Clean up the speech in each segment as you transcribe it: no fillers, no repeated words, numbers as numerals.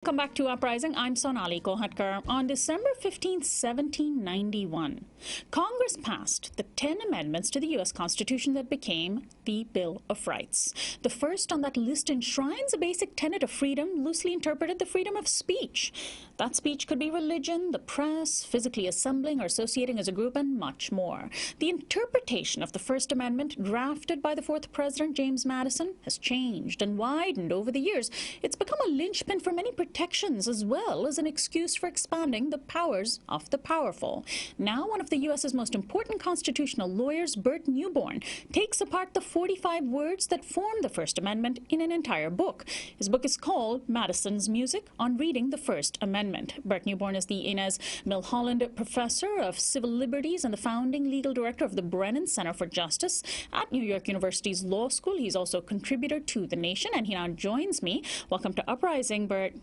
Welcome back to Uprising. I'm Sonali Kohatkar. On December 15, 1791, Congress passed the 10 amendments to the U.S. Constitution that became the Bill of Rights. The first on that list enshrines a basic tenet of freedom, loosely interpreted the freedom of speech. That speech could be religion, the press, physically assembling or associating as a group, and much more. The interpretation of the First Amendment, drafted by the fourth President, James Madison, has changed and widened over the years. It's become a linchpin for many protections, as well as an excuse for expanding the powers of the powerful. Now, one of the U.S.'s most important constitutional lawyers, Burt Neuborne, takes apart the 45 words that form the First Amendment in an entire book. His book is called Madison's Music on Reading the First Amendment. Burt Neuborne is the Inez Milholland Professor of Civil Liberties and the founding legal director of the Brennan Center for Justice at New York University's Law School. He's also a contributor to The Nation, and he now joins me. Welcome to Uprising, Burt.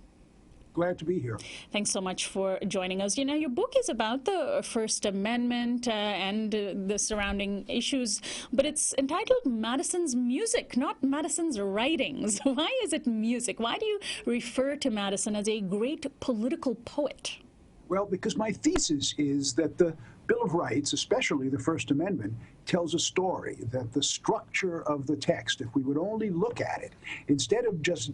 Glad to be here. Thanks so much for joining us. You know, your book is about the First Amendment and the surrounding issues, but it's entitled Madison's Music, not Madison's writings. Why is it music? Why do you refer to Madison as a great political poet? Well, because my thesis is that the Bill of Rights, especially the First Amendment, tells a story, that the structure of the text, if we would only look at it, instead of just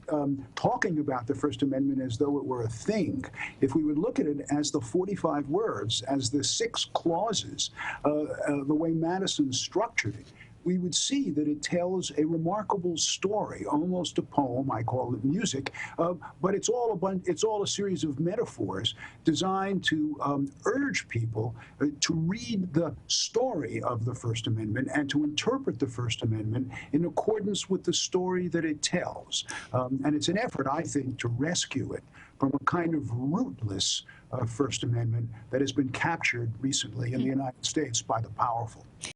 talking about the First Amendment as though it were a thing, if we would look at it as the 45 words, as the 6 clauses, the way Madison structured it, we would see that it tells a remarkable story, almost a poem. I call it music, but it's all a series of metaphors designed to urge people to read the story of the First Amendment and to interpret the First Amendment in accordance with the story that it tells. And it's an effort, I think, to rescue it from a kind of rootless First Amendment that has been captured recently in the United States by the powerful.